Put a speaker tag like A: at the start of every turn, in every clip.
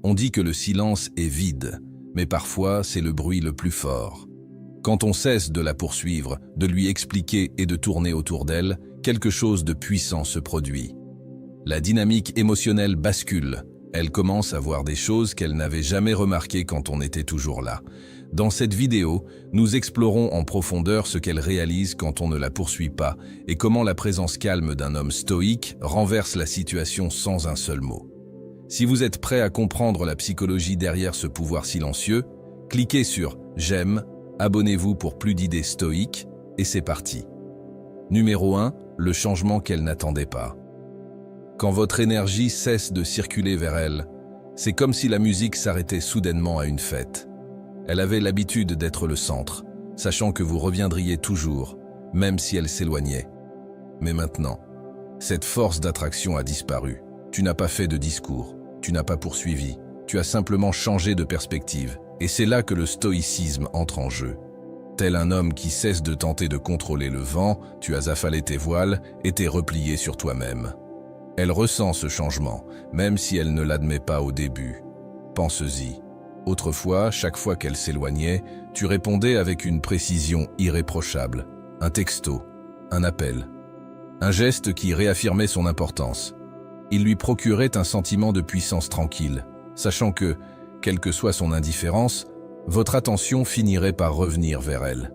A: On dit que le silence est vide, mais parfois c'est le bruit le plus fort. Quand on cesse de la poursuivre, de lui expliquer et de tourner autour d'elle, quelque chose de puissant se produit. La dynamique émotionnelle bascule. Elle commence à voir des choses qu'elle n'avait jamais remarquées quand on était toujours là. Dans cette vidéo, nous explorons en profondeur ce qu'elle réalise quand on ne la poursuit pas et comment la présence calme d'un homme stoïque renverse la situation sans un seul mot. Si vous êtes prêt à comprendre la psychologie derrière ce pouvoir silencieux, cliquez sur « J'aime », abonnez-vous pour plus d'idées stoïques et c'est parti. Numéro 1, le changement qu'elle n'attendait pas. Quand votre énergie cesse de circuler vers elle, c'est comme si la musique s'arrêtait soudainement à une fête. Elle avait l'habitude d'être le centre, sachant que vous reviendriez toujours, même si elle s'éloignait. Mais maintenant, cette force d'attraction a disparu. Tu n'as pas fait de discours, tu n'as pas poursuivi, tu as simplement changé de perspective. Et c'est là que le stoïcisme entre en jeu. Tel un homme qui cesse de tenter de contrôler le vent, tu as affalé tes voiles et t'es replié sur toi-même. Elle ressent ce changement, même si elle ne l'admet pas au début. Pense-y. Autrefois, chaque fois qu'elle s'éloignait, tu répondais avec une précision irréprochable. Un texto, un appel, un geste qui réaffirmait son importance. Il lui procurait un sentiment de puissance tranquille, sachant que, quelle que soit son indifférence, votre attention finirait par revenir vers elle.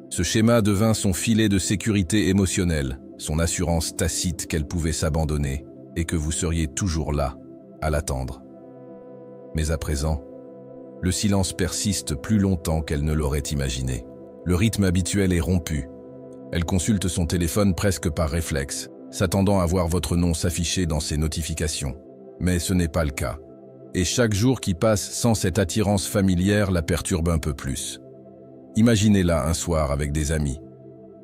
A: Ce schéma devint son filet de sécurité émotionnelle, son assurance tacite qu'elle pouvait s'abandonner et que vous seriez toujours là, à l'attendre. Mais à présent, le silence persiste plus longtemps qu'elle ne l'aurait imaginé. Le rythme habituel est rompu. Elle consulte son téléphone presque par réflexe, s'attendant à voir votre nom s'afficher dans ses notifications. Mais ce n'est pas le cas. Et chaque jour qui passe sans cette attirance familière la perturbe un peu plus. Imaginez-la un soir avec des amis.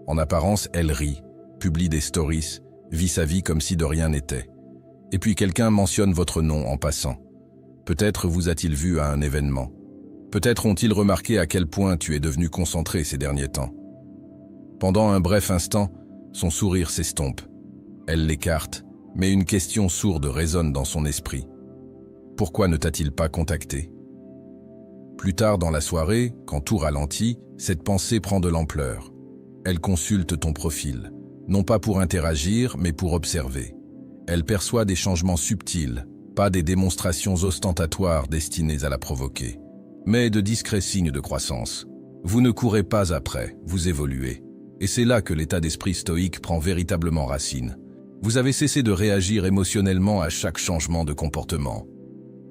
A: En apparence, elle rit, publie des stories, vit sa vie comme si de rien n'était. Et puis quelqu'un mentionne votre nom en passant. Peut-être vous a-t-il vu à un événement. Peut-être ont-ils remarqué à quel point tu es devenu concentré ces derniers temps. Pendant un bref instant, son sourire s'estompe. Elle l'écarte, mais une question sourde résonne dans son esprit. Pourquoi ne t'a-t-il pas contacté? Plus tard dans la soirée, quand tout ralentit, cette pensée prend de l'ampleur. Elle consulte ton profil, non pas pour interagir, mais pour observer. Elle perçoit des changements subtils, pas des démonstrations ostentatoires destinées à la provoquer, mais de discrets signes de croissance. Vous ne courez pas après, vous évoluez. Et c'est là que l'état d'esprit stoïque prend véritablement racine. Vous avez cessé de réagir émotionnellement à chaque changement de comportement.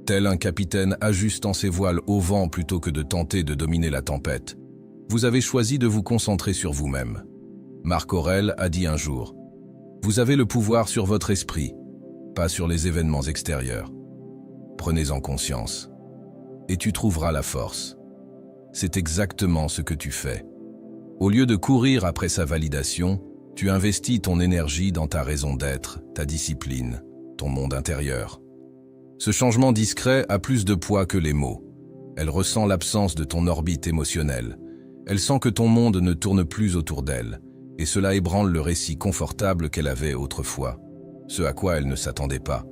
A: Tel un capitaine ajustant ses voiles au vent plutôt que de tenter de dominer la tempête, vous avez choisi de vous concentrer sur vous-même. Marc Aurèle a dit un jour, « Vous avez le pouvoir sur votre esprit, pas sur les événements extérieurs. Prenez-en conscience, et tu trouveras la force. » C'est exactement ce que tu fais. Au lieu de courir après sa validation, tu investis ton énergie dans ta raison d'être, ta discipline, ton monde intérieur. Ce changement discret a plus de poids que les mots. Elle ressent l'absence de ton orbite émotionnelle. Elle sent que ton monde ne tourne plus autour d'elle, et cela ébranle le récit confortable qu'elle avait autrefois, ce à quoi elle ne s'attendait pas.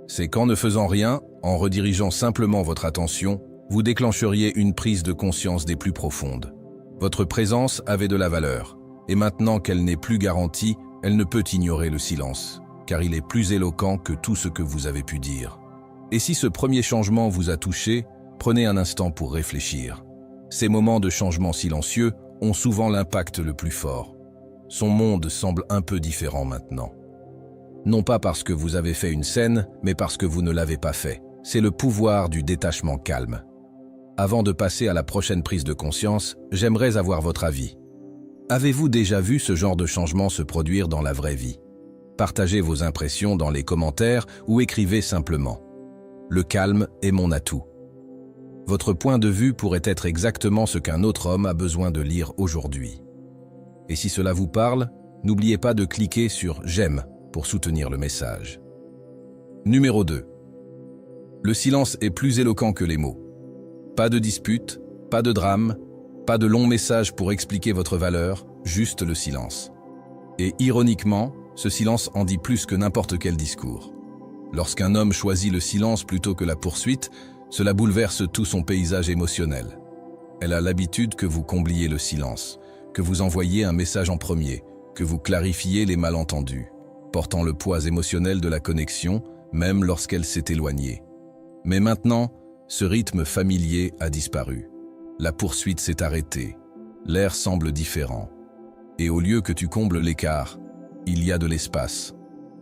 A: C'est qu'en ne faisant rien, en redirigeant simplement votre attention, vous déclencheriez une prise de conscience des plus profondes. Votre présence avait de la valeur, et maintenant qu'elle n'est plus garantie, elle ne peut ignorer le silence, car il est plus éloquent que tout ce que vous avez pu dire. Et si ce premier changement vous a touché, prenez un instant pour réfléchir. Ces moments de changement silencieux ont souvent l'impact le plus fort. Son monde semble un peu différent maintenant. Non pas parce que vous avez fait une scène, mais parce que vous ne l'avez pas fait. C'est le pouvoir du détachement calme. Avant de passer à la prochaine prise de conscience, j'aimerais avoir votre avis. Avez-vous déjà vu ce genre de changement se produire dans la vraie vie? Partagez vos impressions dans les commentaires ou écrivez simplement. Le calme est mon atout. Votre point de vue pourrait être exactement ce qu'un autre homme a besoin de lire aujourd'hui. Et si cela vous parle, n'oubliez pas de cliquer sur « J'aime » pour soutenir le message. Numéro 2. Le silence est plus éloquent que les mots. Pas de dispute, pas de drame, pas de longs messages pour expliquer votre valeur, juste le silence. Et ironiquement, ce silence en dit plus que n'importe quel discours. Lorsqu'un homme choisit le silence plutôt que la poursuite, cela bouleverse tout son paysage émotionnel. Elle a l'habitude que vous combliez le silence, que vous envoyiez un message en premier, que vous clarifiez les malentendus, portant le poids émotionnel de la connexion, même lorsqu'elle s'est éloignée. Mais maintenant, ce rythme familier a disparu. La poursuite s'est arrêtée. L'air semble différent. Et au lieu que tu combles l'écart, il y a de l'espace.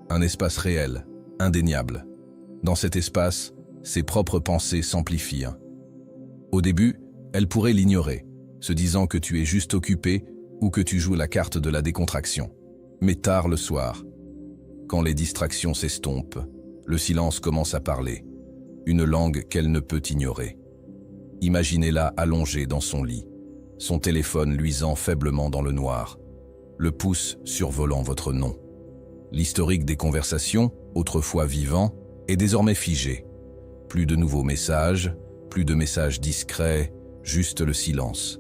A: Un espace réel, indéniable. Dans cet espace, ses propres pensées s'amplifient. Au début, elle pourrait l'ignorer, se disant que tu es juste occupé ou que tu joues la carte de la décontraction. Mais tard le soir, quand les distractions s'estompent, le silence commence à parler, une langue qu'elle ne peut ignorer. Imaginez-la allongée dans son lit, son téléphone luisant faiblement dans le noir, le pouce survolant votre nom. L'historique des conversations, autrefois vivant, est désormais figé. Plus de nouveaux messages, plus de messages discrets, juste le silence.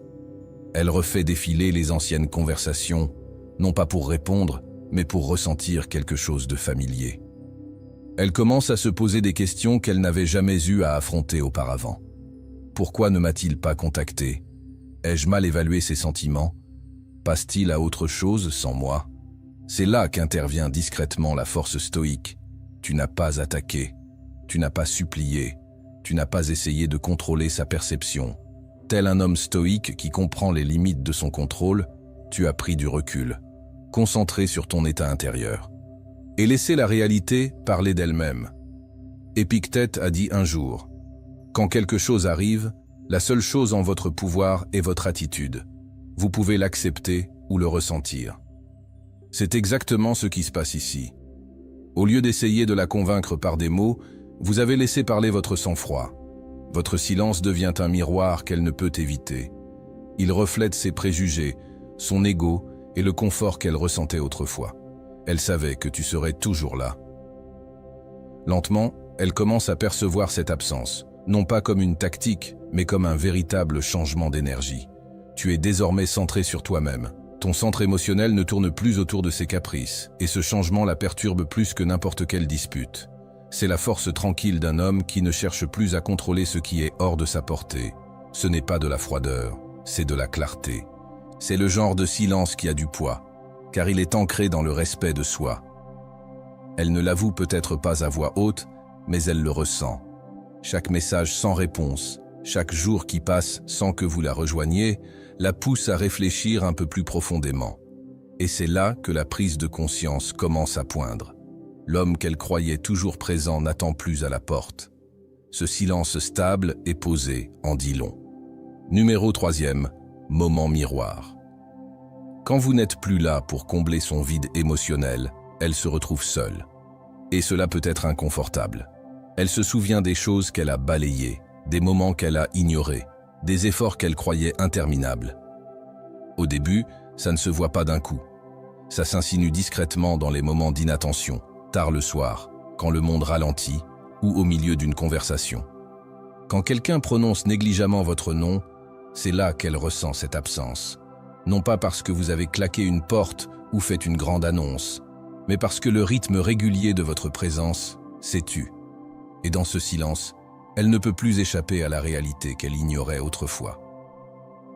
A: Elle refait défiler les anciennes conversations, non pas pour répondre, mais pour ressentir quelque chose de familier. Elle commence à se poser des questions qu'elle n'avait jamais eu à affronter auparavant. Pourquoi ne m'a-t-il pas contacté? Ai-je mal évalué ses sentiments? Passe-t-il à autre chose sans moi? C'est là qu'intervient discrètement la force stoïque. Tu n'as pas attaqué, tu n'as pas supplié, tu n'as pas essayé de contrôler sa perception. Tel un homme stoïque qui comprend les limites de son contrôle, tu as pris du recul, concentré sur ton état intérieur, et laissé la réalité parler d'elle-même. Épictète a dit un jour, « Quand quelque chose arrive, la seule chose en votre pouvoir est votre attitude. Vous pouvez l'accepter ou le ressentir. » C'est exactement ce qui se passe ici. Au lieu d'essayer de la convaincre par des mots, vous avez laissé parler votre sang-froid. Votre silence devient un miroir qu'elle ne peut éviter. Il reflète ses préjugés, son ego et le confort qu'elle ressentait autrefois. Elle savait que tu serais toujours là. Lentement, elle commence à percevoir cette absence, non pas comme une tactique, mais comme un véritable changement d'énergie. Tu es désormais centré sur toi-même. Ton centre émotionnel ne tourne plus autour de ses caprices, et ce changement la perturbe plus que n'importe quelle dispute. C'est la force tranquille d'un homme qui ne cherche plus à contrôler ce qui est hors de sa portée. Ce n'est pas de la froideur, c'est de la clarté. C'est le genre de silence qui a du poids, car il est ancré dans le respect de soi. Elle ne l'avoue peut-être pas à voix haute, mais elle le ressent. Chaque message sans réponse, chaque jour qui passe sans que vous la rejoigniez, la pousse à réfléchir un peu plus profondément. Et c'est là que la prise de conscience commence à poindre. L'homme qu'elle croyait toujours présent n'attend plus à la porte. Ce silence stable et posé en dit long. Numéro 3e, moment miroir. Quand vous n'êtes plus là pour combler son vide émotionnel, elle se retrouve seule. Et cela peut être inconfortable. Elle se souvient des choses qu'elle a balayées, des moments qu'elle a ignorés, des efforts qu'elle croyait interminables. Au début, ça ne se voit pas d'un coup. Ça s'insinue discrètement dans les moments d'inattention, tard le soir, quand le monde ralentit, ou au milieu d'une conversation. Quand quelqu'un prononce négligemment votre nom, c'est là qu'elle ressent cette absence. Non pas parce que vous avez claqué une porte ou fait une grande annonce, mais parce que le rythme régulier de votre présence s'est tu. Et dans ce silence, elle ne peut plus échapper à la réalité qu'elle ignorait autrefois.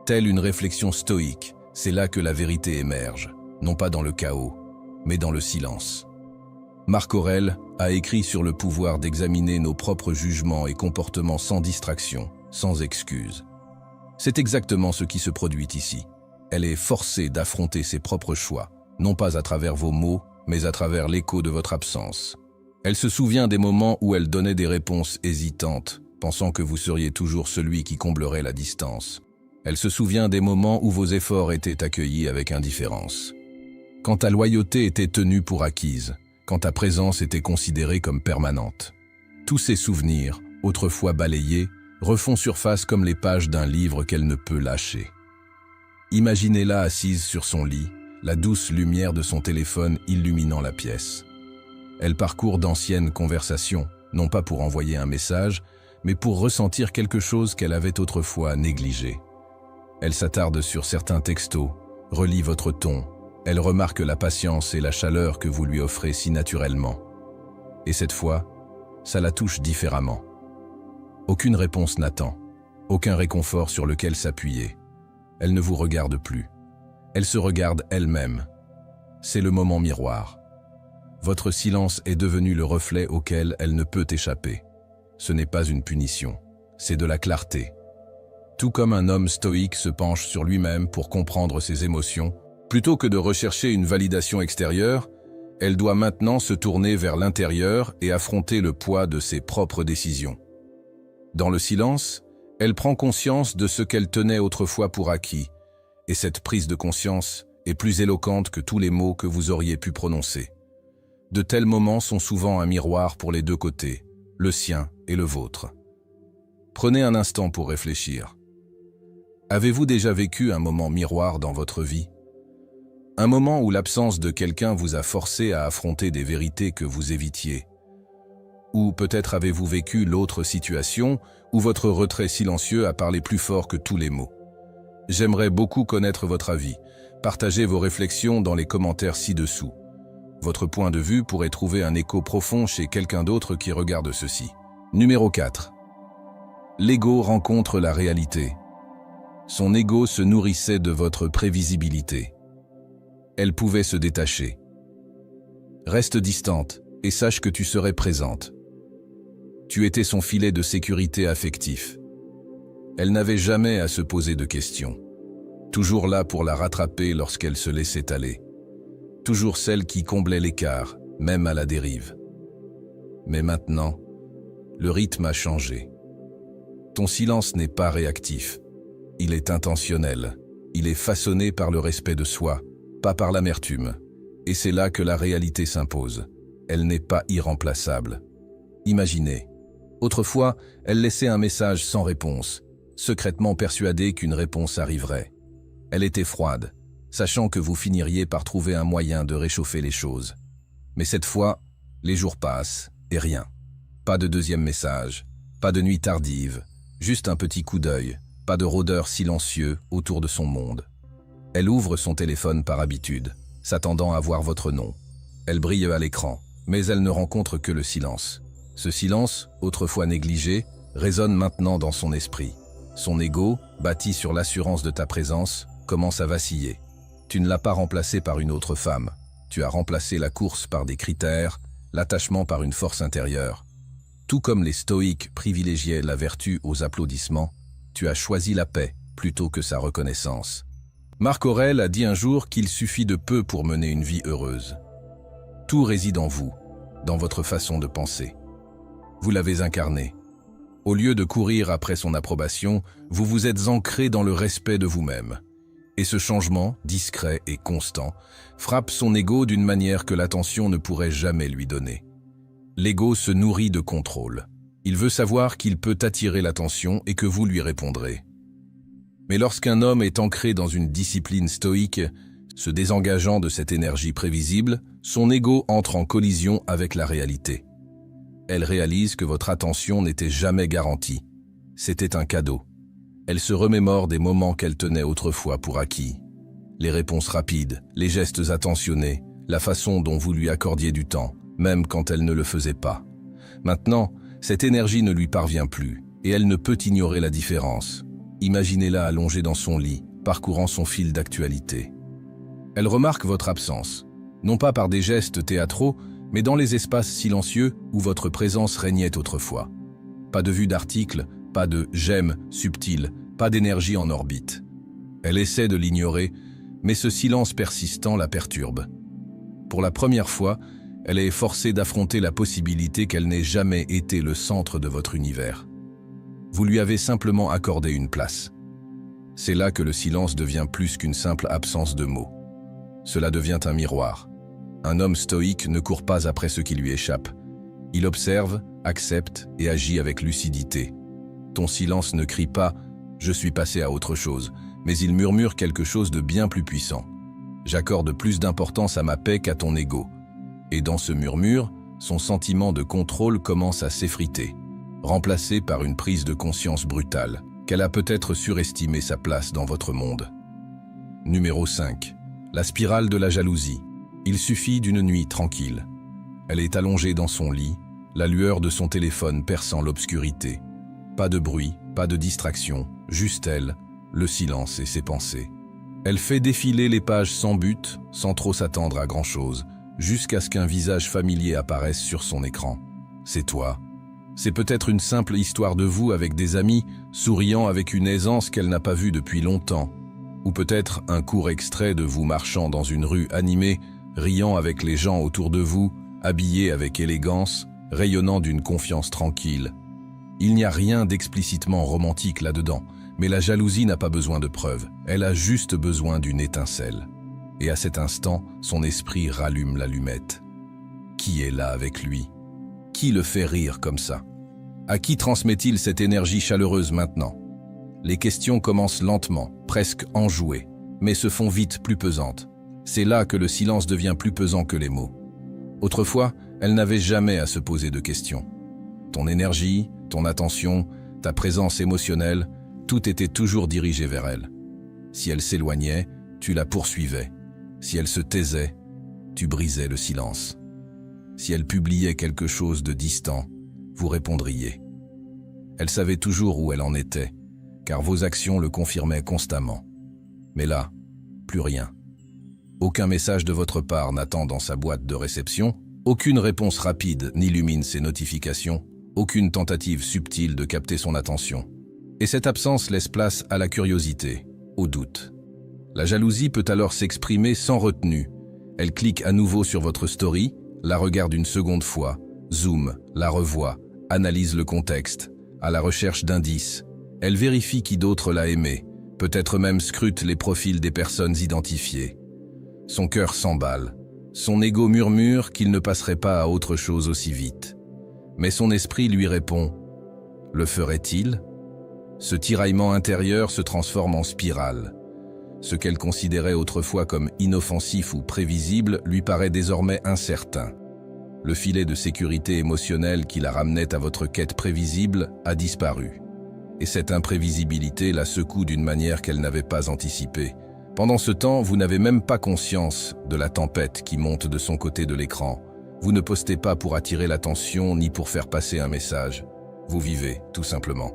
A: Telle une réflexion stoïque, c'est là que la vérité émerge, non pas dans le chaos, mais dans le silence. Marc Aurèle a écrit sur le pouvoir d'examiner nos propres jugements et comportements sans distraction, sans excuse. C'est exactement ce qui se produit ici. Elle est forcée d'affronter ses propres choix, non pas à travers vos mots, mais à travers l'écho de votre absence. Elle se souvient des moments où elle donnait des réponses hésitantes, pensant que vous seriez toujours celui qui comblerait la distance. Elle se souvient des moments où vos efforts étaient accueillis avec indifférence. Quand ta loyauté était tenue pour acquise, quand ta présence était considérée comme permanente. Tous ces souvenirs, autrefois balayés, refont surface comme les pages d'un livre qu'elle ne peut lâcher. Imaginez-la assise sur son lit, la douce lumière de son téléphone illuminant la pièce. Elle parcourt d'anciennes conversations, non pas pour envoyer un message, mais pour ressentir quelque chose qu'elle avait autrefois négligé. Elle s'attarde sur certains textos, relit votre ton, elle remarque la patience et la chaleur que vous lui offrez si naturellement. Et cette fois, ça la touche différemment. Aucune réponse n'attend, aucun réconfort sur lequel s'appuyer. Elle ne vous regarde plus. Elle se regarde elle-même. C'est le moment miroir. Votre silence est devenu le reflet auquel elle ne peut échapper. Ce n'est pas une punition, c'est de la clarté. Tout comme un homme stoïque se penche sur lui-même pour comprendre ses émotions, plutôt que de rechercher une validation extérieure, elle doit maintenant se tourner vers l'intérieur et affronter le poids de ses propres décisions. Dans le silence, elle prend conscience de ce qu'elle tenait autrefois pour acquis, et cette prise de conscience est plus éloquente que tous les mots que vous auriez pu prononcer. De tels moments sont souvent un miroir pour les deux côtés, le sien et le vôtre. Prenez un instant pour réfléchir. Avez-vous déjà vécu un moment miroir dans votre vie? Un moment où l'absence de quelqu'un vous a forcé à affronter des vérités que vous évitiez? Ou peut-être avez-vous vécu l'autre situation où votre retrait silencieux a parlé plus fort que tous les mots? J'aimerais beaucoup connaître votre avis. Partagez vos réflexions dans les commentaires ci-dessous. Votre point de vue pourrait trouver un écho profond chez quelqu'un d'autre qui regarde ceci. Numéro 4. L'ego rencontre la réalité. Son ego se nourrissait de votre prévisibilité. Elle pouvait se détacher. Reste distante et sache que tu serais présente. Tu étais son filet de sécurité affectif. Elle n'avait jamais à se poser de questions. Toujours là pour la rattraper lorsqu'elle se laissait aller. Toujours celle qui comblait l'écart, même à la dérive. Mais maintenant, le rythme a changé. Ton silence n'est pas réactif. Il est intentionnel. Il est façonné par le respect de soi, pas par l'amertume. Et c'est là que la réalité s'impose. Elle n'est pas irremplaçable. Imaginez. Autrefois, elle laissait un message sans réponse, secrètement persuadée qu'une réponse arriverait. Elle était froide, sachant que vous finiriez par trouver un moyen de réchauffer les choses. Mais cette fois, les jours passent, et rien. Pas de deuxième message, pas de nuit tardive, juste un petit coup d'œil, pas de rôdeur silencieux autour de son monde. Elle ouvre son téléphone par habitude, s'attendant à voir votre nom. Elle brille à l'écran, mais elle ne rencontre que le silence. Ce silence, autrefois négligé, résonne maintenant dans son esprit. Son ego, bâti sur l'assurance de ta présence, commence à vaciller. Tu ne l'as pas remplacé par une autre femme. Tu as remplacé la course par des critères, l'attachement par une force intérieure. Tout comme les stoïques privilégiaient la vertu aux applaudissements, tu as choisi la paix plutôt que sa reconnaissance. Marc Aurèle a dit un jour qu'il suffit de peu pour mener une vie heureuse. Tout réside en vous, dans votre façon de penser. Vous l'avez incarné. Au lieu de courir après son approbation, vous vous êtes ancré dans le respect de vous-même. Et ce changement, discret et constant, frappe son ego d'une manière que l'attention ne pourrait jamais lui donner. L'ego se nourrit de contrôle. Il veut savoir qu'il peut attirer l'attention et que vous lui répondrez. Mais lorsqu'un homme est ancré dans une discipline stoïque, se désengageant de cette énergie prévisible, son ego entre en collision avec la réalité. Elle réalise que votre attention n'était jamais garantie. C'était un cadeau. Elle se remémore des moments qu'elle tenait autrefois pour acquis. Les réponses rapides, les gestes attentionnés, la façon dont vous lui accordiez du temps, même quand elle ne le faisait pas. Maintenant, cette énergie ne lui parvient plus, et elle ne peut ignorer la différence. Imaginez-la allongée dans son lit, parcourant son fil d'actualité. Elle remarque votre absence, non pas par des gestes théâtraux, mais dans les espaces silencieux où votre présence régnait autrefois. Pas de vue d'article, pas de « j'aime » subtil, pas d'énergie en orbite. Elle essaie de l'ignorer, mais ce silence persistant la perturbe. Pour la première fois, elle est forcée d'affronter la possibilité qu'elle n'ait jamais été le centre de votre univers. Vous lui avez simplement accordé une place. C'est là que le silence devient plus qu'une simple absence de mots. Cela devient un miroir. Un homme stoïque ne court pas après ce qui lui échappe. Il observe, accepte et agit avec lucidité. Ton silence ne crie pas « je suis passé à autre chose », mais il murmure quelque chose de bien plus puissant. J'accorde plus d'importance à ma paix qu'à ton ego. Et dans ce murmure, son sentiment de contrôle commence à s'effriter, remplacé par une prise de conscience brutale, qu'elle a peut-être surestimé sa place dans votre monde. Numéro 5. La spirale de la jalousie. Il suffit d'une nuit tranquille. Elle est allongée dans son lit, la lueur de son téléphone perçant l'obscurité. Pas de bruit, pas de distraction, juste elle, le silence et ses pensées. Elle fait défiler les pages sans but, sans trop s'attendre à grand-chose, jusqu'à ce qu'un visage familier apparaisse sur son écran. C'est toi. C'est peut-être une simple histoire de vous avec des amis, souriant avec une aisance qu'elle n'a pas vue depuis longtemps. Ou peut-être un court extrait de vous marchant dans une rue animée, riant avec les gens autour de vous, habillé avec élégance, rayonnant d'une confiance tranquille. Il n'y a rien d'explicitement romantique là-dedans, mais la jalousie n'a pas besoin de preuves, elle a juste besoin d'une étincelle. Et à cet instant, son esprit rallume l'allumette. Qui est là avec lui? Qui le fait rire comme ça? À qui transmet-il cette énergie chaleureuse maintenant? Les questions commencent lentement, presque enjouées, mais se font vite plus pesantes. C'est là que le silence devient plus pesant que les mots. Autrefois, elle n'avait jamais à se poser de questions. Ton énergie, ton attention, ta présence émotionnelle, tout était toujours dirigé vers elle. Si elle s'éloignait, tu la poursuivais. Si elle se taisait, tu brisais le silence. Si elle publiait quelque chose de distant, vous répondriez. Elle savait toujours où elle en était, car vos actions le confirmaient constamment. Mais là, plus rien. Aucun message de votre part n'attend dans sa boîte de réception, aucune réponse rapide n'illumine ses notifications, aucune tentative subtile de capter son attention. Et cette absence laisse place à la curiosité, au doute. La jalousie peut alors s'exprimer sans retenue. Elle clique à nouveau sur votre story, la regarde une seconde fois, zoome, la revoit, analyse le contexte, à la recherche d'indices. Elle vérifie qui d'autre l'a aimé, peut-être même scrute les profils des personnes identifiées. Son cœur s'emballe. Son ego murmure qu'il ne passerait pas à autre chose aussi vite. Mais son esprit lui répond « Le ferait-il » Ce tiraillement intérieur se transforme en spirale. Ce qu'elle considérait autrefois comme inoffensif ou prévisible lui paraît désormais incertain. Le filet de sécurité émotionnelle qui la ramenait à votre quête prévisible a disparu. Et cette imprévisibilité la secoue d'une manière qu'elle n'avait pas anticipée. Pendant ce temps, vous n'avez même pas conscience de la tempête qui monte de son côté de l'écran. Vous ne postez pas pour attirer l'attention ni pour faire passer un message. Vous vivez, tout simplement.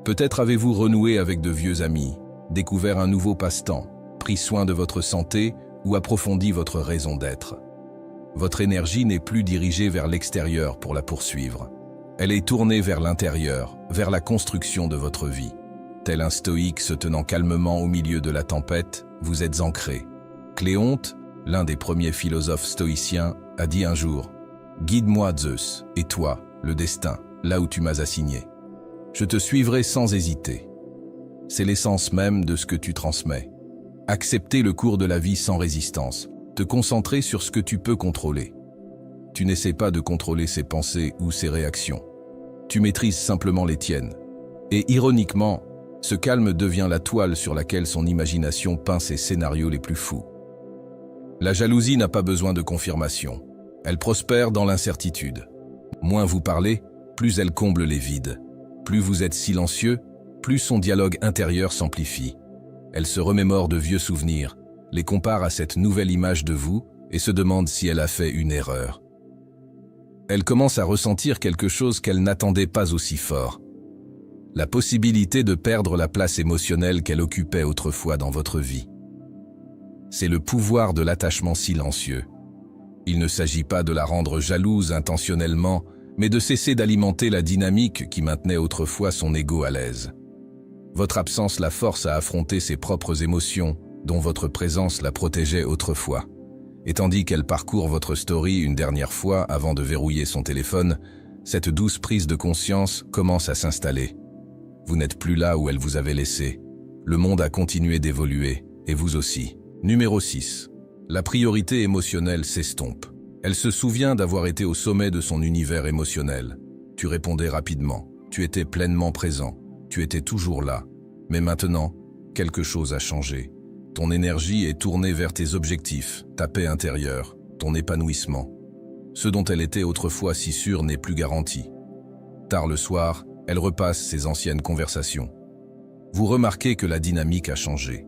A: Peut-être avez-vous renoué avec de vieux amis, découvert un nouveau passe-temps, pris soin de votre santé ou approfondi votre raison d'être. Votre énergie n'est plus dirigée vers l'extérieur pour la poursuivre. Elle est tournée vers l'intérieur, vers la construction de votre vie. Tel un stoïque se tenant calmement au milieu de la tempête, vous êtes ancré. Cléonte, l'un des premiers philosophes stoïciens, a dit un jour « Guide-moi Zeus, et toi, le destin, là où tu m'as assigné. Je te suivrai sans hésiter. » C'est l'essence même de ce que tu transmets. Accepter le cours de la vie sans résistance, te concentrer sur ce que tu peux contrôler. Tu n'essaies pas de contrôler ses pensées ou ses réactions. Tu maîtrises simplement les tiennes. Et ironiquement, ce calme devient la toile sur laquelle son imagination peint ses scénarios les plus fous. La jalousie n'a pas besoin de confirmation. Elle prospère dans l'incertitude. Moins vous parlez, plus elle comble les vides. Plus vous êtes silencieux, plus son dialogue intérieur s'amplifie. Elle se remémore de vieux souvenirs, les compare à cette nouvelle image de vous et se demande si elle a fait une erreur. Elle commence à ressentir quelque chose qu'elle n'attendait pas aussi fort. La possibilité de perdre la place émotionnelle qu'elle occupait autrefois dans votre vie. C'est le pouvoir de l'attachement silencieux. Il ne s'agit pas de la rendre jalouse intentionnellement, mais de cesser d'alimenter la dynamique qui maintenait autrefois son ego à l'aise. Votre absence la force à affronter ses propres émotions, dont votre présence la protégeait autrefois. Et tandis qu'elle parcourt votre story une dernière fois avant de verrouiller son téléphone, cette douce prise de conscience commence à s'installer. Vous n'êtes plus là où elle vous avait laissé. Le monde a continué d'évoluer, et vous aussi. Numéro 6. La priorité émotionnelle s'estompe. Elle se souvient d'avoir été au sommet de son univers émotionnel. Tu répondais rapidement, tu étais pleinement présent, tu étais toujours là. Mais maintenant, quelque chose a changé. Ton énergie est tournée vers tes objectifs, ta paix intérieure, ton épanouissement. Ce dont elle était autrefois si sûre n'est plus garanti. Tard le soir, elle repasse ses anciennes conversations. Vous remarquez que la dynamique a changé.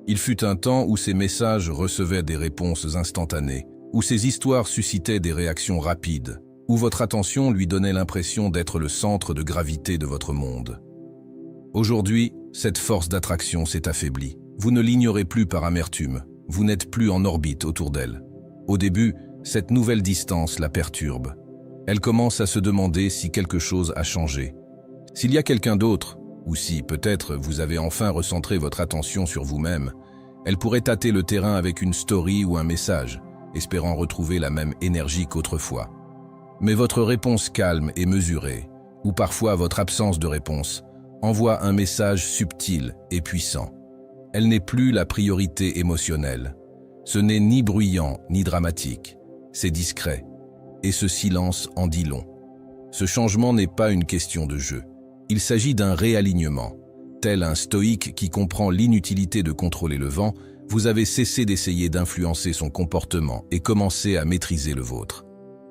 A: Il fut un temps où ces messages recevaient des réponses instantanées, où ces histoires suscitaient des réactions rapides, où votre attention lui donnait l'impression d'être le centre de gravité de votre monde. Aujourd'hui, cette force d'attraction s'est affaiblie. Vous ne l'ignorez plus par amertume, vous n'êtes plus en orbite autour d'elle. Au début, cette nouvelle distance la perturbe. Elle commence à se demander si quelque chose a changé. S'il y a quelqu'un d'autre, ou si peut-être vous avez enfin recentré votre attention sur vous-même, elle pourrait tâter le terrain avec une story ou un message, espérant retrouver la même énergie qu'autrefois. Mais votre réponse calme et mesurée, ou parfois votre absence de réponse, envoie un message subtil et puissant. Elle n'est plus la priorité émotionnelle. Ce n'est ni bruyant ni dramatique, c'est discret. Et ce silence en dit long. Ce changement n'est pas une question de jeu. Il s'agit d'un réalignement. Tel un stoïque qui comprend l'inutilité de contrôler le vent, vous avez cessé d'essayer d'influencer son comportement et commencé à maîtriser le vôtre.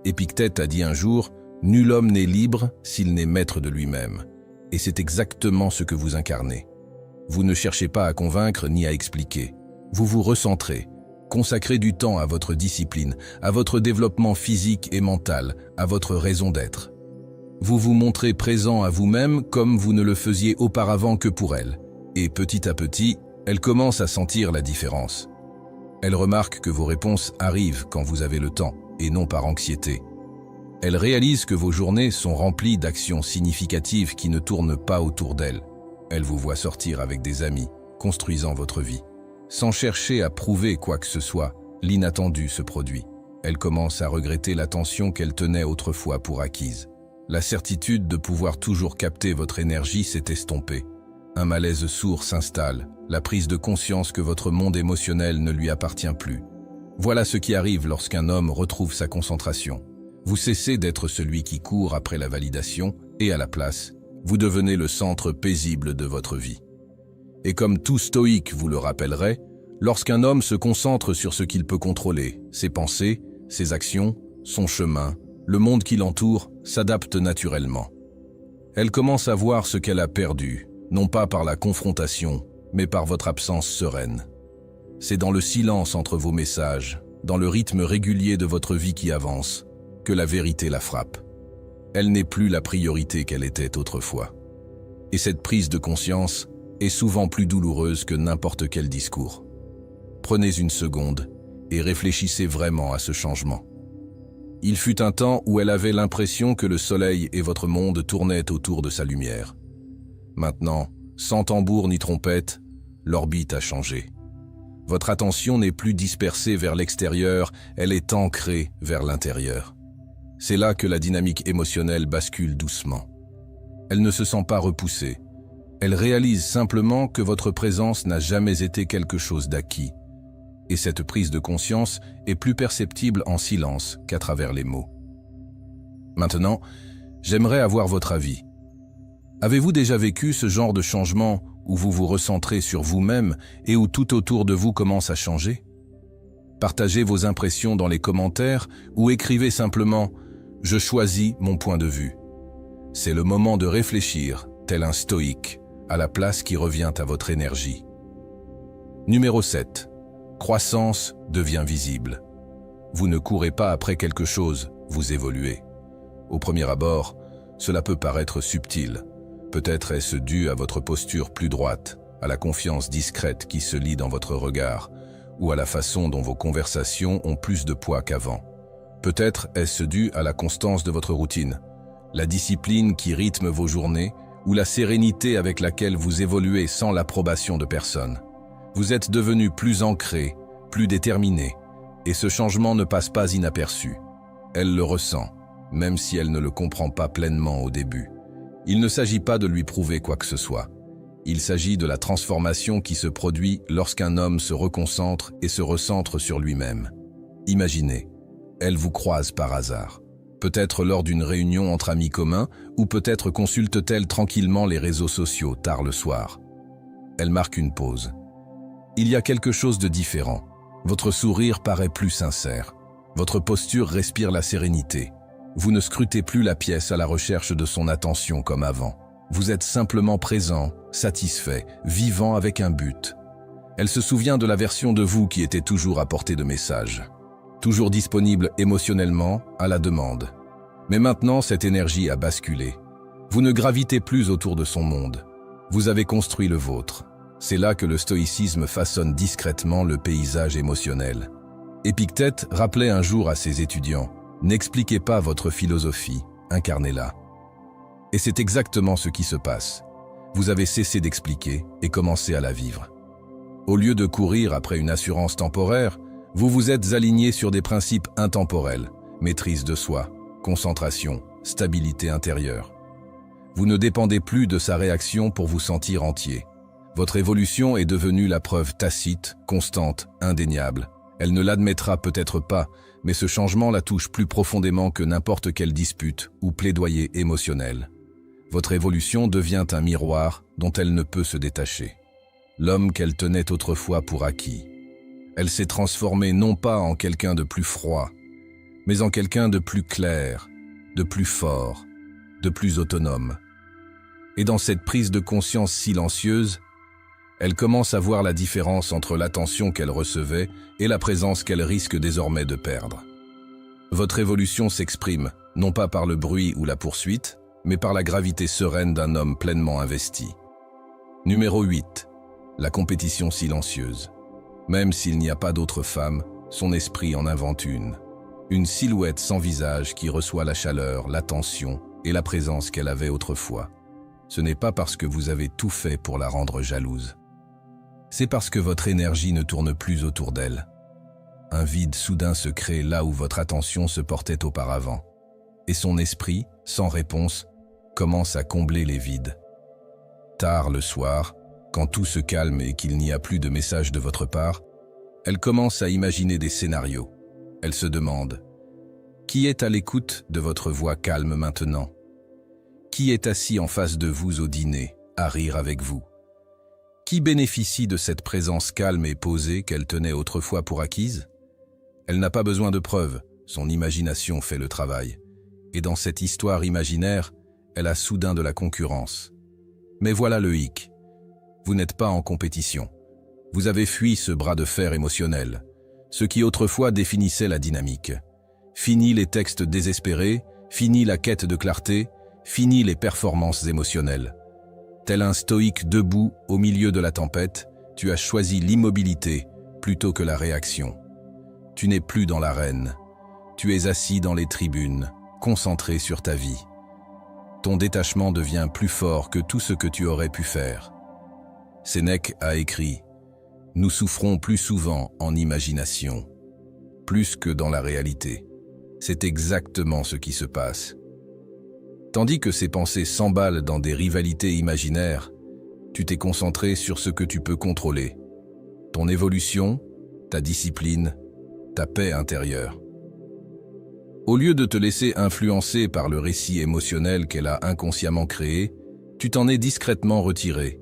A: Épictète a dit un jour « Nul homme n'est libre s'il n'est maître de lui-même ». Et c'est exactement ce que vous incarnez. Vous ne cherchez pas à convaincre ni à expliquer. Vous vous recentrez, consacrez du temps à votre discipline, à votre développement physique et mental, à votre raison d'être. Vous vous montrez présent à vous-même comme vous ne le faisiez auparavant que pour elle. Et petit à petit, elle commence à sentir la différence. Elle remarque que vos réponses arrivent quand vous avez le temps, et non par anxiété. Elle réalise que vos journées sont remplies d'actions significatives qui ne tournent pas autour d'elle. Elle vous voit sortir avec des amis, construisant votre vie. Sans chercher à prouver quoi que ce soit, l'inattendu se produit. Elle commence à regretter l'attention qu'elle tenait autrefois pour acquise. La certitude de pouvoir toujours capter votre énergie s'est estompée. Un malaise sourd s'installe, la prise de conscience que votre monde émotionnel ne lui appartient plus. Voilà ce qui arrive lorsqu'un homme retrouve sa concentration. Vous cessez d'être celui qui court après la validation et à la place, vous devenez le centre paisible de votre vie. Et comme tout stoïque vous le rappellerait, lorsqu'un homme se concentre sur ce qu'il peut contrôler, ses pensées, ses actions, son chemin, le monde qui l'entoure s'adapte naturellement. Elle commence à voir ce qu'elle a perdu, non pas par la confrontation, mais par votre absence sereine. C'est dans le silence entre vos messages, dans le rythme régulier de votre vie qui avance, que la vérité la frappe. Elle n'est plus la priorité qu'elle était autrefois. Et cette prise de conscience est souvent plus douloureuse que n'importe quel discours. Prenez une seconde et réfléchissez vraiment à ce changement. Il fut un temps où elle avait l'impression que le soleil et votre monde tournaient autour de sa lumière. Maintenant, sans tambour ni trompette, l'orbite a changé. Votre attention n'est plus dispersée vers l'extérieur, elle est ancrée vers l'intérieur. C'est là que la dynamique émotionnelle bascule doucement. Elle ne se sent pas repoussée. Elle réalise simplement que votre présence n'a jamais été quelque chose d'acquis. Et cette prise de conscience est plus perceptible en silence qu'à travers les mots. Maintenant, j'aimerais avoir votre avis. Avez-vous déjà vécu ce genre de changement où vous vous recentrez sur vous-même et où tout autour de vous commence à changer? Partagez vos impressions dans les commentaires ou écrivez simplement « Je choisis mon point de vue ». C'est le moment de réfléchir, tel un stoïque, à la place qui revient à votre énergie. Numéro 7. Croissance devient visible. Vous ne courez pas après quelque chose, vous évoluez. Au premier abord, cela peut paraître subtil. Peut-être est-ce dû à votre posture plus droite, à la confiance discrète qui se lit dans votre regard, ou à la façon dont vos conversations ont plus de poids qu'avant. Peut-être est-ce dû à la constance de votre routine, la discipline qui rythme vos journées, ou la sérénité avec laquelle vous évoluez sans l'approbation de personne. Vous êtes devenu plus ancré, plus déterminé, et ce changement ne passe pas inaperçu. Elle le ressent, même si elle ne le comprend pas pleinement au début. Il ne s'agit pas de lui prouver quoi que ce soit. Il s'agit de la transformation qui se produit lorsqu'un homme se reconcentre et se recentre sur lui-même. Imaginez, elle vous croise par hasard. Peut-être lors d'une réunion entre amis communs, ou peut-être consulte-t-elle tranquillement les réseaux sociaux tard le soir. Elle marque une pause. Il y a quelque chose de différent. Votre sourire paraît plus sincère. Votre posture respire la sérénité. Vous ne scrutez plus la pièce à la recherche de son attention comme avant. Vous êtes simplement présent, satisfait, vivant avec un but. Elle se souvient de la version de vous qui était toujours à portée de message. Toujours disponible émotionnellement, à la demande. Mais maintenant, cette énergie a basculé. Vous ne gravitez plus autour de son monde. Vous avez construit le vôtre. C'est là que le stoïcisme façonne discrètement le paysage émotionnel. Épictète rappelait un jour à ses étudiants « N'expliquez pas votre philosophie, incarnez-la ». Et c'est exactement ce qui se passe. Vous avez cessé d'expliquer et commencé à la vivre. Au lieu de courir après une assurance temporaire, vous vous êtes aligné sur des principes intemporels, maîtrise de soi, concentration, stabilité intérieure. Vous ne dépendez plus de sa réaction pour vous sentir entier. Votre évolution est devenue la preuve tacite, constante, indéniable. Elle ne l'admettra peut-être pas, mais ce changement la touche plus profondément que n'importe quelle dispute ou plaidoyer émotionnel. Votre évolution devient un miroir dont elle ne peut se détacher. L'homme qu'elle tenait autrefois pour acquis. Elle s'est transformée non pas en quelqu'un de plus froid, mais en quelqu'un de plus clair, de plus fort, de plus autonome. Et dans cette prise de conscience silencieuse, elle commence à voir la différence entre l'attention qu'elle recevait et la présence qu'elle risque désormais de perdre. Votre évolution s'exprime, non pas par le bruit ou la poursuite, mais par la gravité sereine d'un homme pleinement investi. Numéro 8. La compétition silencieuse. Même s'il n'y a pas d'autre femme, son esprit en invente une. Une silhouette sans visage qui reçoit la chaleur, l'attention et la présence qu'elle avait autrefois. Ce n'est pas parce que vous avez tout fait pour la rendre jalouse. C'est parce que votre énergie ne tourne plus autour d'elle. Un vide soudain se crée là où votre attention se portait auparavant. Et son esprit, sans réponse, commence à combler les vides. Tard le soir, quand tout se calme et qu'il n'y a plus de message de votre part, elle commence à imaginer des scénarios. Elle se demande « Qui est à l'écoute de votre voix calme maintenant ? Qui est assis en face de vous au dîner, à rire avec vous ? Qui bénéficie de cette présence calme et posée qu'elle tenait autrefois pour acquise ? Elle n'a pas besoin de preuves, son imagination fait le travail. Et dans cette histoire imaginaire, elle a soudain de la concurrence. Mais voilà le hic. Vous n'êtes pas en compétition. Vous avez fui ce bras de fer émotionnel, ce qui autrefois définissait la dynamique. Fini les textes désespérés, fini la quête de clarté, fini les performances émotionnelles. Tel un stoïque debout au milieu de la tempête, tu as choisi l'immobilité plutôt que la réaction. Tu n'es plus dans l'arène. Tu es assis dans les tribunes, concentré sur ta vie. Ton détachement devient plus fort que tout ce que tu aurais pu faire. Sénèque a écrit « Nous souffrons plus souvent en imagination, plus que dans la réalité. » C'est exactement ce qui se passe. Tandis que ces pensées s'emballent dans des rivalités imaginaires, tu t'es concentré sur ce que tu peux contrôler. Ton évolution, ta discipline, ta paix intérieure. Au lieu de te laisser influencer par le récit émotionnel qu'elle a inconsciemment créé, tu t'en es discrètement retiré.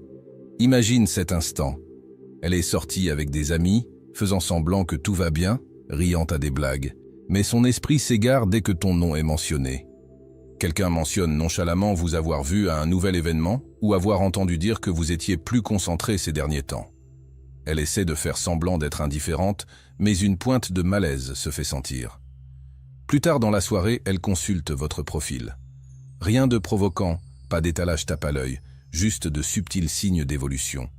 A: Imagine cet instant. Elle est sortie avec des amis, faisant semblant que tout va bien, riant à des blagues. Mais son esprit s'égare dès que ton nom est mentionné. Quelqu'un mentionne nonchalamment vous avoir vu à un nouvel événement ou avoir entendu dire que vous étiez plus concentré ces derniers temps. Elle essaie de faire semblant d'être indifférente, mais une pointe de malaise se fait sentir. Plus tard dans la soirée, elle consulte votre profil. Rien de provoquant, pas d'étalage tape à l'œil, juste de subtils signes d'évolution.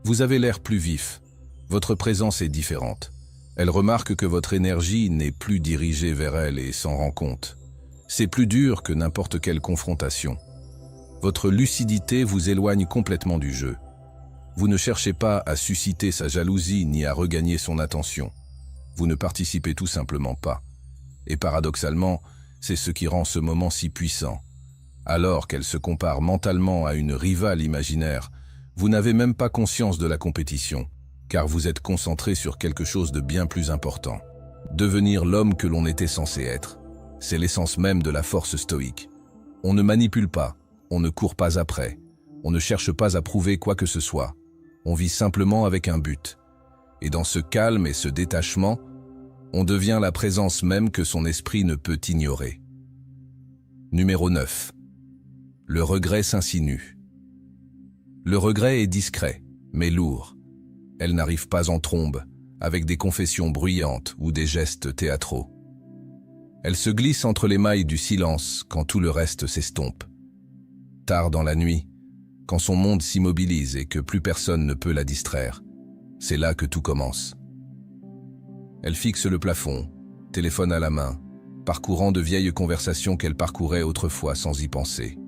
A: Vous avez l'air plus vif. Votre présence est différente. Elle remarque que votre énergie n'est plus dirigée vers elle et s'en rend compte. C'est plus dur que n'importe quelle confrontation. Votre lucidité vous éloigne complètement du jeu. Vous ne cherchez pas à susciter sa jalousie ni à regagner son attention. Vous ne participez tout simplement pas. Et paradoxalement, c'est ce qui rend ce moment si puissant. Alors qu'elle se compare mentalement à une rivale imaginaire, vous n'avez même pas conscience de la compétition, car vous êtes concentré sur quelque chose de bien plus important. Devenir l'homme que l'on était censé être. C'est l'essence même de la force stoïque. On ne manipule pas, on ne court pas après, on ne cherche pas à prouver quoi que ce soit. On vit simplement avec un but. Et dans ce calme et ce détachement, on devient la présence même que son esprit ne peut ignorer. Numéro 9. Le regret s'insinue. Le regret est discret, mais lourd. Elle n'arrive pas en trombe, avec des confessions bruyantes ou des gestes théâtraux. Elle se glisse entre les mailles du silence quand tout le reste s'estompe. Tard dans la nuit, quand son monde s'immobilise et que plus personne ne peut la distraire, c'est là que tout commence. Elle fixe le plafond, téléphone à la main, parcourant de vieilles conversations qu'elle parcourait autrefois sans y penser.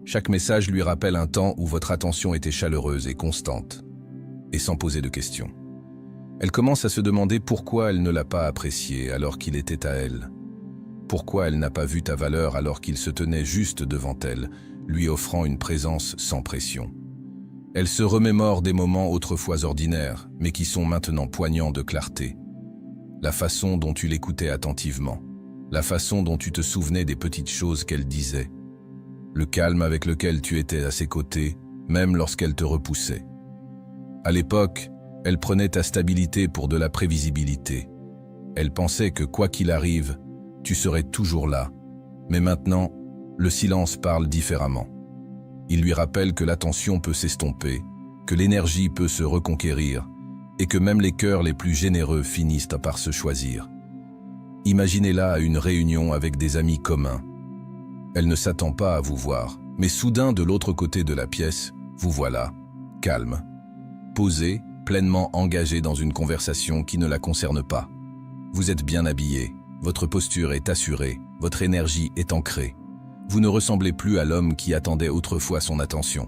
A: Chaque message lui rappelle un temps où votre attention était chaleureuse et constante, et sans poser de questions. Elle commence à se demander pourquoi elle ne l'a pas apprécié alors qu'il était à elle. Pourquoi elle n'a pas vu ta valeur alors qu'il se tenait juste devant elle, lui offrant une présence sans pression. Elle se remémore des moments autrefois ordinaires, mais qui sont maintenant poignants de clarté. La façon dont tu l'écoutais attentivement, la façon dont tu te souvenais des petites choses qu'elle disait, le calme avec lequel tu étais à ses côtés, même lorsqu'elle te repoussait. À l'époque, elle prenait ta stabilité pour de la prévisibilité. Elle pensait que quoi qu'il arrive, tu serais toujours là. Mais maintenant, le silence parle différemment. Il lui rappelle que l'attention peut s'estomper, que l'énergie peut se reconquérir, et que même les cœurs les plus généreux finissent par se choisir. Imaginez-la à une réunion avec des amis communs. Elle ne s'attend pas à vous voir, mais soudain de l'autre côté de la pièce, vous voilà, calme, posé, pleinement engagé dans une conversation qui ne la concerne pas. Vous êtes bien habillé, votre posture est assurée, votre énergie est ancrée. Vous ne ressemblez plus à l'homme qui attendait autrefois son attention.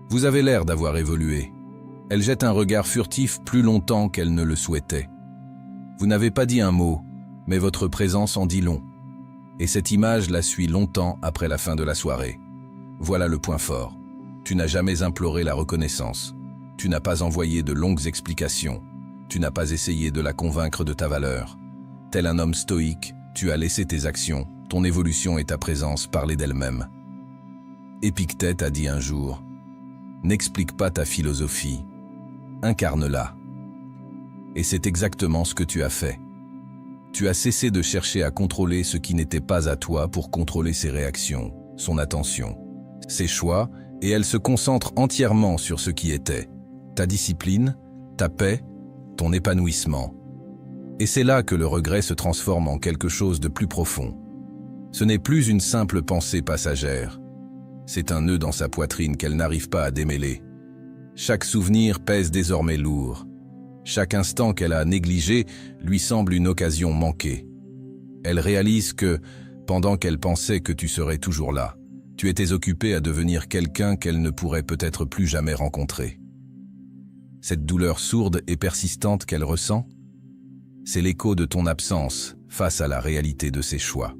A: Vous avez l'air d'avoir évolué. Elle jette un regard furtif plus longtemps qu'elle ne le souhaitait. Vous n'avez pas dit un mot, mais votre présence en dit long. Et cette image la suit longtemps après la fin de la soirée. Voilà le point fort. Tu n'as jamais imploré la reconnaissance. Tu n'as pas envoyé de longues explications. Tu n'as pas essayé de la convaincre de ta valeur. Tel un homme stoïque, tu as laissé tes actions, ton évolution et ta présence parler d'elles-mêmes. Épictète a dit un jour, « N'explique pas ta philosophie, incarne-la. » Et c'est exactement ce que tu as fait. Tu as cessé de chercher à contrôler ce qui n'était pas à toi pour contrôler ses réactions, son attention, ses choix, et elle se concentre entièrement sur ce qui était, ta discipline, ta paix, ton épanouissement. Et c'est là que le regret se transforme en quelque chose de plus profond. Ce n'est plus une simple pensée passagère. C'est un nœud dans sa poitrine qu'elle n'arrive pas à démêler. Chaque souvenir pèse désormais lourd. Chaque instant qu'elle a négligé lui semble une occasion manquée. Elle réalise que, pendant qu'elle pensait que tu serais toujours là, tu étais occupé à devenir quelqu'un qu'elle ne pourrait peut-être plus jamais rencontrer. Cette douleur sourde et persistante qu'elle ressent, c'est l'écho de ton absence face à la réalité de ses choix.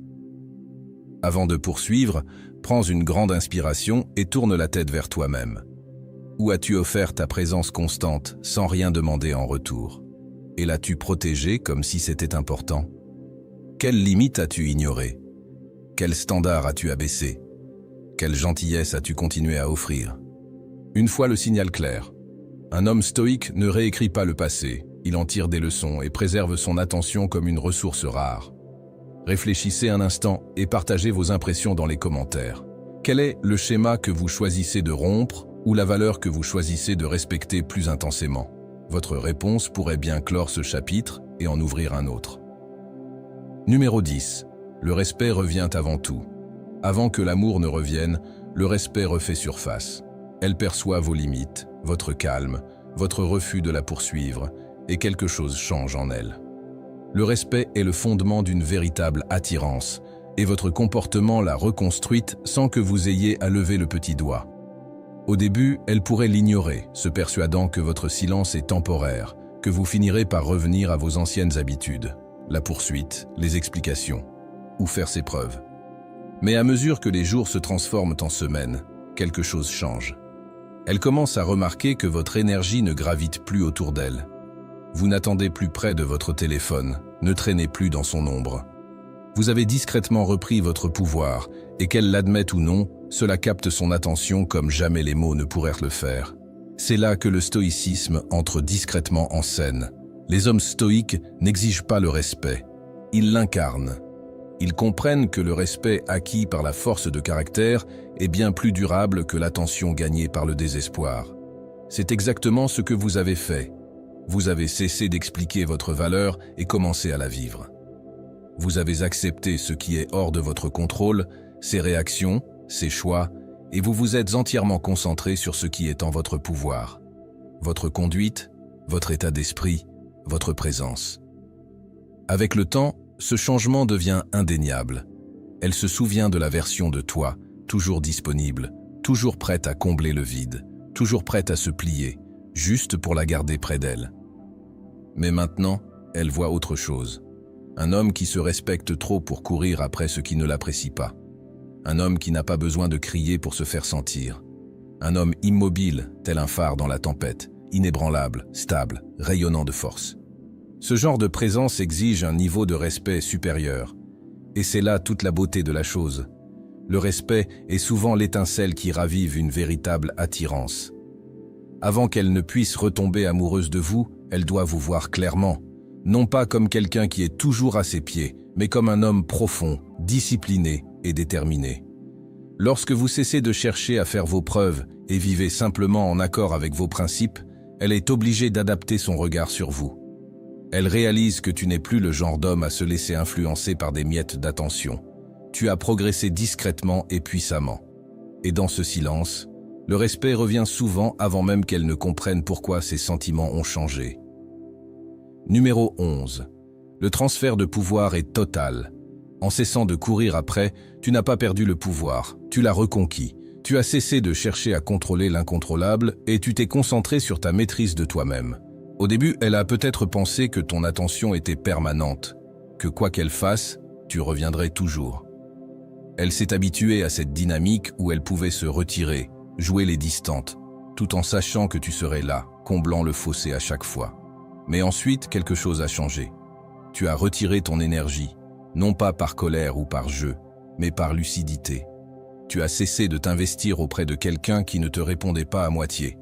A: Avant de poursuivre, prends une grande inspiration et tourne la tête vers toi-même. Où as-tu offert ta présence constante sans rien demander en retour? Et l'as-tu protégée comme si c'était important? Quelles limites as-tu ignorées? Quel standard as-tu abaissé? Quelle gentillesse as-tu continué à offrir? Une fois le signal clair, un homme stoïque ne réécrit pas le passé, il en tire des leçons et préserve son attention comme une ressource rare. Réfléchissez un instant et partagez vos impressions dans les commentaires. Quel est le schéma que vous choisissez de rompre ou la valeur que vous choisissez de respecter plus intensément? Votre réponse pourrait bien clore ce chapitre et en ouvrir un autre. Numéro 10. Le respect revient avant tout. Avant que l'amour ne revienne, le respect refait surface. Elle perçoit vos limites, votre calme, votre refus de la poursuivre, et quelque chose change en elle. Le respect est le fondement d'une véritable attirance, et votre comportement l'a reconstruite sans que vous ayez à lever le petit doigt. Au début, elle pourrait l'ignorer, se persuadant que votre silence est temporaire, que vous finirez par revenir à vos anciennes habitudes, la poursuite, les explications, ou faire ses preuves. Mais à mesure que les jours se transforment en semaines, quelque chose change. Elle commence à remarquer que votre énergie ne gravite plus autour d'elle. Vous n'attendez plus près de votre téléphone, ne traînez plus dans son ombre. Vous avez discrètement repris votre pouvoir, et qu'elle l'admette ou non, cela capte son attention comme jamais les mots ne pourraient le faire. C'est là que le stoïcisme entre discrètement en scène. Les hommes stoïques n'exigent pas le respect, ils l'incarnent. Ils comprennent que le respect acquis par la force de caractère est bien plus durable que l'attention gagnée par le désespoir. C'est exactement ce que vous avez fait. Vous avez cessé d'expliquer votre valeur et commencé à la vivre. Vous avez accepté ce qui est hors de votre contrôle, ses réactions, ses choix, et vous vous êtes entièrement concentré sur ce qui est en votre pouvoir. Votre conduite, votre état d'esprit, votre présence. Avec le temps, ce changement devient indéniable. Elle se souvient de la version de toi, toujours disponible, toujours prête à combler le vide, toujours prête à se plier, juste pour la garder près d'elle. Mais maintenant, elle voit autre chose. Un homme qui se respecte trop pour courir après ce qui ne l'apprécie pas. Un homme qui n'a pas besoin de crier pour se faire sentir. Un homme immobile, tel un phare dans la tempête, inébranlable, stable, rayonnant de force. Ce genre de présence exige un niveau de respect supérieur. Et c'est là toute la beauté de la chose. Le respect est souvent l'étincelle qui ravive une véritable attirance. Avant qu'elle ne puisse retomber amoureuse de vous, elle doit vous voir clairement. Non pas comme quelqu'un qui est toujours à ses pieds, mais comme un homme profond, discipliné et déterminé. Lorsque vous cessez de chercher à faire vos preuves et vivez simplement en accord avec vos principes, elle est obligée d'adapter son regard sur vous. Elle réalise que tu n'es plus le genre d'homme à se laisser influencer par des miettes d'attention. Tu as progressé discrètement et puissamment. Et dans ce silence, le respect revient souvent avant même qu'elle ne comprenne pourquoi ses sentiments ont changé. Numéro 11. Le transfert de pouvoir est total. En cessant de courir après, tu n'as pas perdu le pouvoir, tu l'as reconquis. Tu as cessé de chercher à contrôler l'incontrôlable et tu t'es concentré sur ta maîtrise de toi-même. Au début, elle a peut-être pensé que ton attention était permanente, que quoi qu'elle fasse, tu reviendrais toujours. Elle s'est habituée à cette dynamique où elle pouvait se retirer, jouer les distantes, tout en sachant que tu serais là, comblant le fossé à chaque fois. Mais ensuite, quelque chose a changé. Tu as retiré ton énergie, non pas par colère ou par jeu, mais par lucidité. Tu as cessé de t'investir auprès de quelqu'un qui ne te répondait pas à moitié.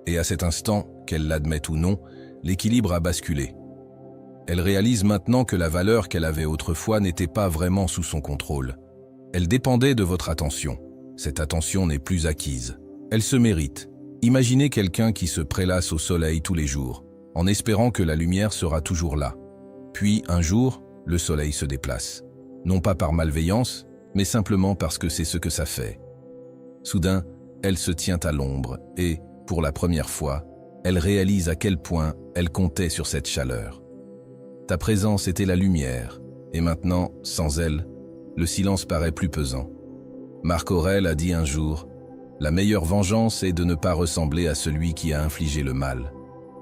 A: Et à cet instant, qu'elle l'admette ou non, l'équilibre a basculé. Elle réalise maintenant que la valeur qu'elle avait autrefois n'était pas vraiment sous son contrôle. Elle dépendait de votre attention. Cette attention n'est plus acquise. Elle se mérite. Imaginez quelqu'un qui se prélasse au soleil tous les jours, en espérant que la lumière sera toujours là. Puis, un jour, le soleil se déplace. Non pas par malveillance, mais simplement parce que c'est ce que ça fait. Soudain, elle se tient à l'ombre et, pour la première fois, elle réalise à quel point elle comptait sur cette chaleur. Ta présence était la lumière, et maintenant, sans elle, le silence paraît plus pesant. Marc Aurèle a dit un jour « La meilleure vengeance est de ne pas ressembler à celui qui a infligé le mal. »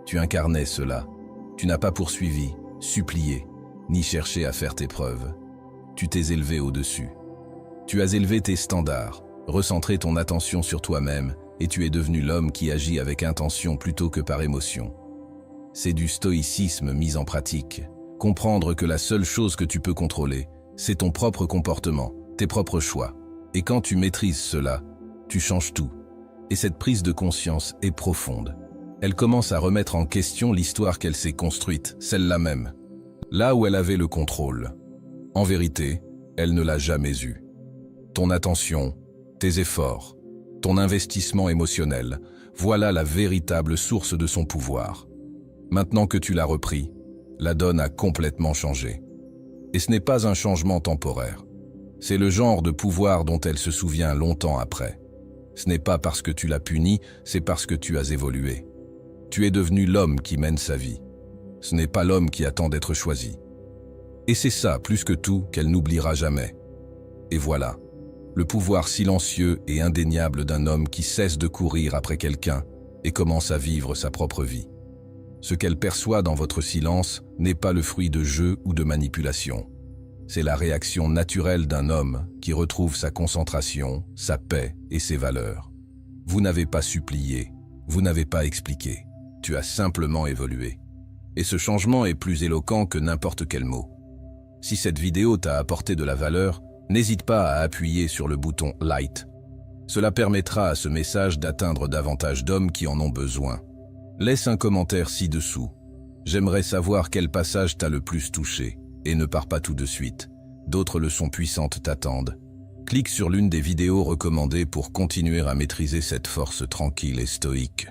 A: Tu incarnais cela. Tu n'as pas poursuivi, supplié, ni cherché à faire tes preuves. Tu t'es élevé au-dessus. Tu as élevé tes standards, recentré ton attention sur toi-même, et tu es devenu l'homme qui agit avec intention plutôt que par émotion. C'est du stoïcisme mis en pratique. Comprendre que la seule chose que tu peux contrôler, c'est ton propre comportement, tes propres choix. Et quand tu maîtrises cela, tu changes tout. Et cette prise de conscience est profonde. Elle commence à remettre en question l'histoire qu'elle s'est construite, celle-là même. Là où elle avait le contrôle. En vérité, elle ne l'a jamais eu. Ton attention, tes efforts, ton investissement émotionnel, voilà la véritable source de son pouvoir. Maintenant que tu l'as repris, la donne a complètement changé. Et ce n'est pas un changement temporaire. C'est le genre de pouvoir dont elle se souvient longtemps après. Ce n'est pas parce que tu l'as puni, c'est parce que tu as évolué. Tu es devenu l'homme qui mène sa vie. Ce n'est pas l'homme qui attend d'être choisi. Et c'est ça, plus que tout, qu'elle n'oubliera jamais. Et voilà, le pouvoir silencieux et indéniable d'un homme qui cesse de courir après quelqu'un et commence à vivre sa propre vie. Ce qu'elle perçoit dans votre silence n'est pas le fruit de jeu ou de manipulation. C'est la réaction naturelle d'un homme qui retrouve sa concentration, sa paix et ses valeurs. Vous n'avez pas supplié, vous n'avez pas expliqué, tu as simplement évolué. Et ce changement est plus éloquent que n'importe quel mot. Si cette vidéo t'a apporté de la valeur, n'hésite pas à appuyer sur le bouton « Like ». Cela permettra à ce message d'atteindre davantage d'hommes qui en ont besoin. Laisse un commentaire ci-dessous. J'aimerais savoir quel passage t'a le plus touché. Et ne pars pas tout de suite. D'autres leçons puissantes t'attendent. Clique sur l'une des vidéos recommandées pour continuer à maîtriser cette force tranquille et stoïque.